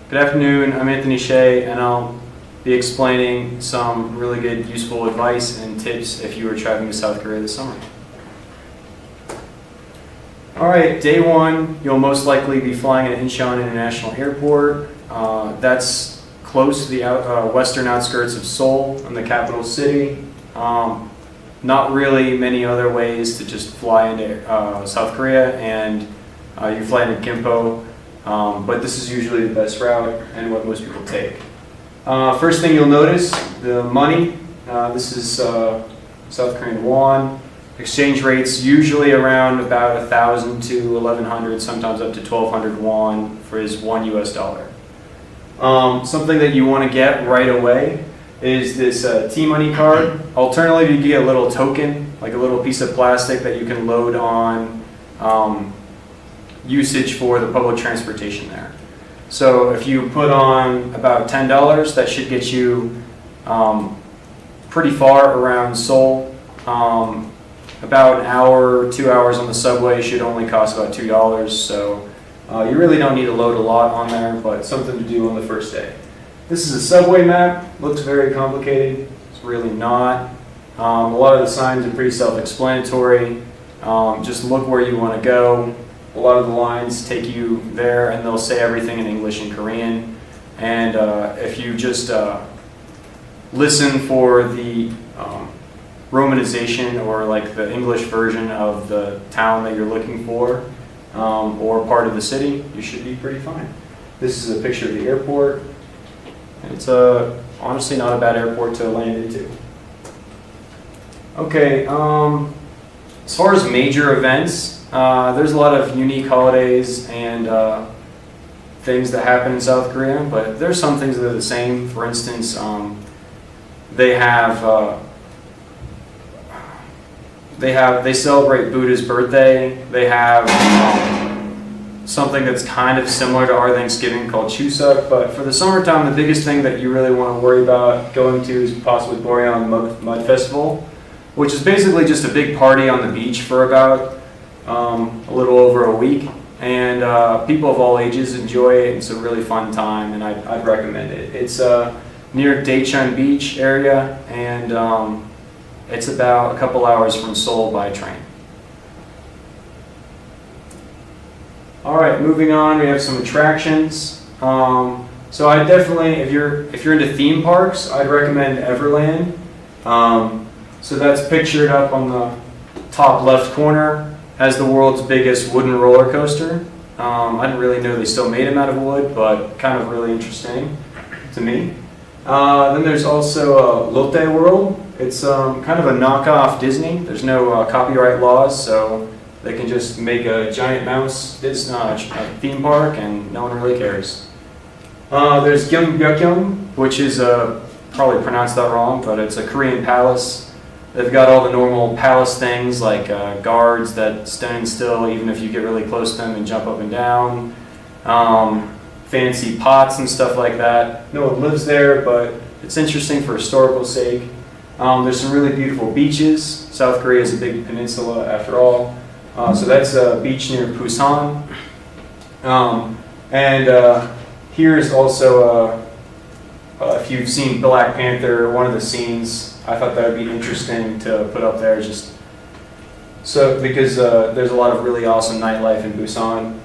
Good afternoon, I'm Anthony Shea, and I'll be explaining some really good, useful advice and tips if you are traveling to South Korea this summer. Alright, day one, you'll most likely be flying at Incheon International Airport. That's close to the western outskirts of Seoul, in the capital city. Not really many other ways to just fly into South Korea, and you fly into Gimpo. But this is usually the best route and what most people take. First thing you'll notice, the money. This is South Korean won. Exchange rates usually around about 1,000 to 1,100, sometimes up to 1,200 won for his $1 US. Something that you want to get right away is this T-Money card. Alternatively, you can get a little token, like a little piece of plastic that you can load on usage for the public transportation there. So if you put on about $10, that should get you pretty far around Seoul. About an hour, 2 hours on the subway should only cost about $2. So you really don't need to load a lot on there, but something to do on the first day. This is a subway map. Looks very complicated. It's really not. A lot of the signs are pretty self-explanatory. Just look where you want to go. A lot of the lines take you there, and they'll say everything in English and Korean. And if you just listen for the romanization, or like the English version of the town that you're looking for, or part of the city, you should be pretty fine. This is a picture of the airport. It's honestly not a bad airport to land into. Okay, as far as major events, there's a lot of unique holidays and things that happen in South Korea, but there's some things that are the same. For instance, they celebrate Buddha's birthday. They have something that's kind of similar to our Thanksgiving called Chuseok, but for the summertime, the biggest thing that you really want to worry about going to is possibly Boryong Mud Festival, which is basically just a big party on the beach for about a little over a week, and people of all ages enjoy it. It's a really fun time, and I'd recommend it. It's near Daecheon Beach area, and it's about a couple hours from Seoul by train. All right, moving on, we have some attractions. So I definitely, if you're into theme parks, I'd recommend Everland. So that's pictured up on the top left corner as the world's biggest wooden roller coaster. I didn't really know they still made them out of wood, but kind of really interesting to me. Then there's also Lotte World. It's kind of a knockoff Disney. There's no copyright laws, so they can just make a giant mouse theme park, and no one really cares. There's Gyeongbokgung, which is probably pronounced that wrong, but it's a Korean palace. They've got all the normal palace things like guards that stand still even if you get really close to them and jump up and down. Fancy pots and stuff like that. No one lives there, but it's interesting for historical sake. There's some really beautiful beaches. South Korea is a big peninsula after all. So that's a beach near Busan. Here's also, if you've seen Black Panther, one of the scenes, I thought that would be interesting to put up there, just so because there's a lot of really awesome nightlife in Busan.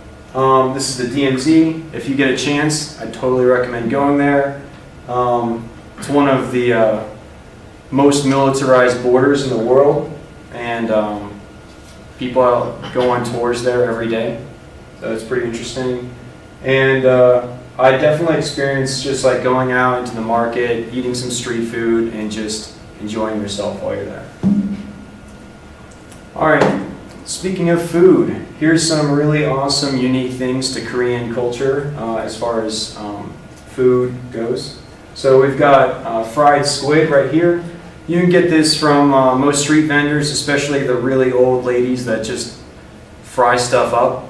This is the DMZ. If you get a chance, I totally recommend going there. It's one of the most militarized borders in the world, and people go on tours there every day, so it's pretty interesting. And I definitely experienced just like going out into the market, eating some street food, and just enjoying yourself while you're there. All right, speaking of food, here's some really awesome, unique things to Korean culture as far as food goes. So we've got fried squid right here. You can get this from most street vendors, especially the really old ladies that just fry stuff up.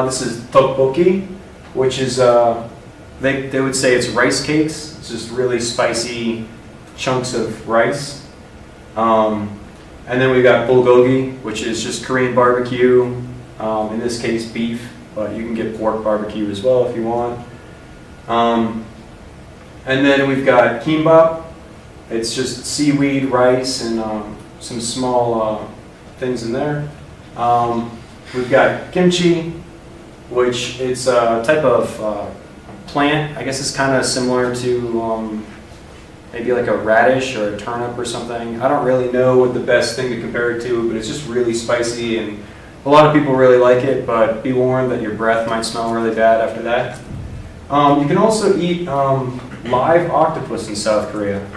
This is tteokbokki, which is, they would say it's rice cakes. It's just really spicy chunks of rice. And then we've got bulgogi, which is just Korean barbecue, in this case beef, but you can get pork barbecue as well if you want. And then we've got kimbap. It's just seaweed, rice, and some small things in there. We've got kimchi, which it's a type of plant. I guess it's kind of similar to maybe like a radish or a turnip or something. I don't really know what the best thing to compare it to, but it's just really spicy, and a lot of people really like it, but be warned that your breath might smell really bad after that. You can also eat live octopus in South Korea.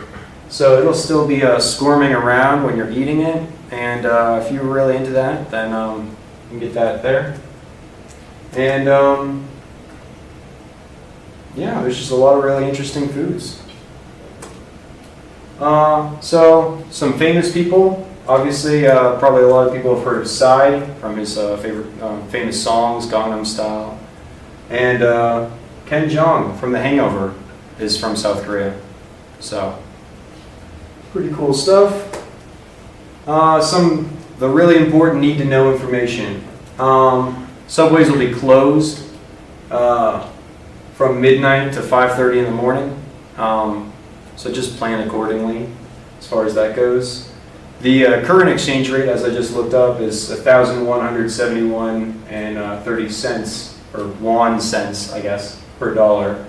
So it'll still be squirming around when you're eating it, and if you're really into that, then you can get that there. And yeah, there's just a lot of really interesting foods. So some famous people. Obviously, probably a lot of people have heard of Psy from his famous songs, Gangnam Style. And Ken Jeong from The Hangover is from South Korea. So, pretty cool stuff. The really important need-to-know information. Subways will be closed from midnight to 5:30 in the morning. So just plan accordingly as far as that goes. The current exchange rate, as I just looked up, is 1,171 and 30 cents, or 1 cents, I guess, per dollar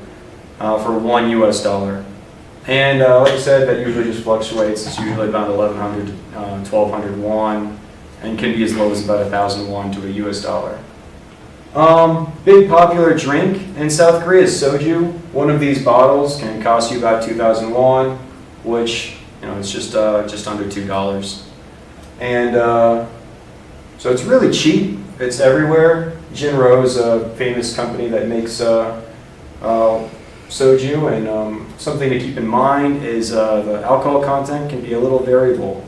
for $1 US. And like I said, that usually just fluctuates. It's usually about 1,100 to 1,200 won, and can be as low as about 1,000 won to a US dollar. Big popular drink in South Korea is soju. One of these bottles can cost you about 2,000 won, which, you know, it's just under $2. And so it's really cheap. It's everywhere. Jinro is a famous company that makes soju, and something to keep in mind is the alcohol content can be a little variable.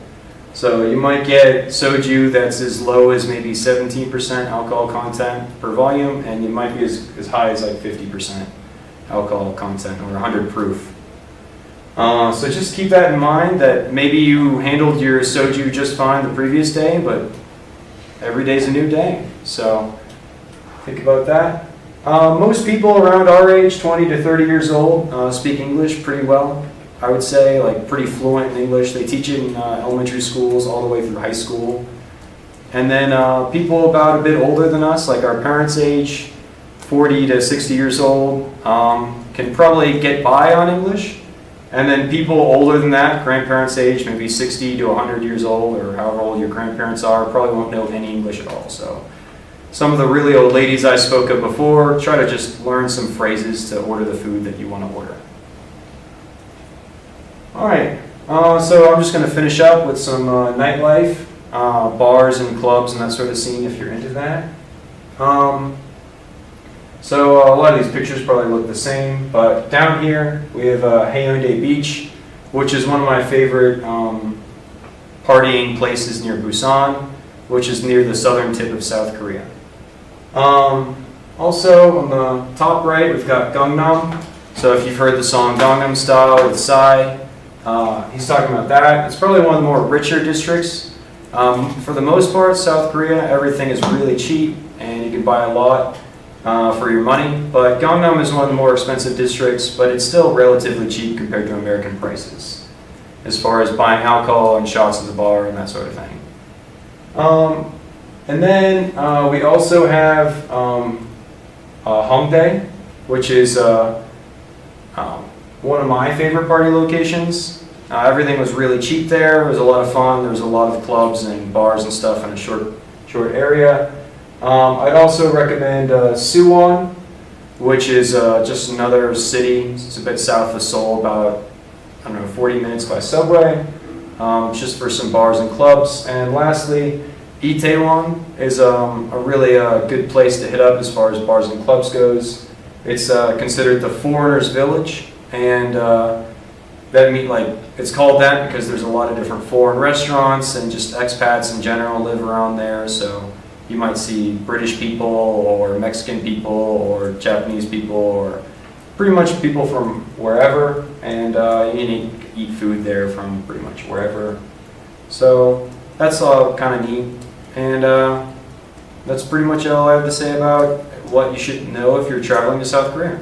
So you might get soju that's as low as maybe 17% alcohol content per volume, and you might be as high as like 50% alcohol content, or 100 proof. So just keep that in mind, that maybe you handled your soju just fine the previous day, but every day's a new day. So think about that. Most people around our age, 20 to 30 years old, speak English pretty well. I would say, like, pretty fluent in English. They teach it in elementary schools all the way through high school. And then people about a bit older than us, like our parents' age, 40 to 60 years old, can probably get by on English. And then people older than that, grandparents' age, maybe 60 to 100 years old, or however old your grandparents are, probably won't know any English at all. So some of the really old ladies I spoke of before, try to just learn some phrases to order the food that you want to order. All right, so I'm just going to finish up with some nightlife, bars and clubs and that sort of scene if you're into that. So a lot of these pictures probably look the same, but down here we have Haeundae Beach, which is one of my favorite partying places near Busan, which is near the southern tip of South Korea. Also on the top right we've got Gangnam. So if you've heard the song Gangnam Style with Psy, he's talking about that. It's probably one of the more richer districts. For the most part, South Korea, everything is really cheap and you can buy a lot for your money. But Gangnam is one of the more expensive districts, but it's still relatively cheap compared to American prices, as far as buying alcohol and shots at the bar and that sort of thing. And then we also have Hongdae, which is one of my favorite party locations. Everything was really cheap there. It was a lot of fun. There was a lot of clubs and bars and stuff in a short area. I'd also recommend Suwon, which is just another city. It's a bit south of Seoul, about, 40 minutes by subway, just for some bars and clubs. And lastly, Itaewon is a really good place to hit up as far as bars and clubs goes. It's considered the foreigners' village, and it's called that because there's a lot of different foreign restaurants, and just expats in general live around there. So you might see British people or Mexican people or Japanese people or pretty much people from wherever, and you can eat food there from pretty much wherever. So that's all kind of neat, and that's pretty much all I have to say about what you should know if you're traveling to South Korea.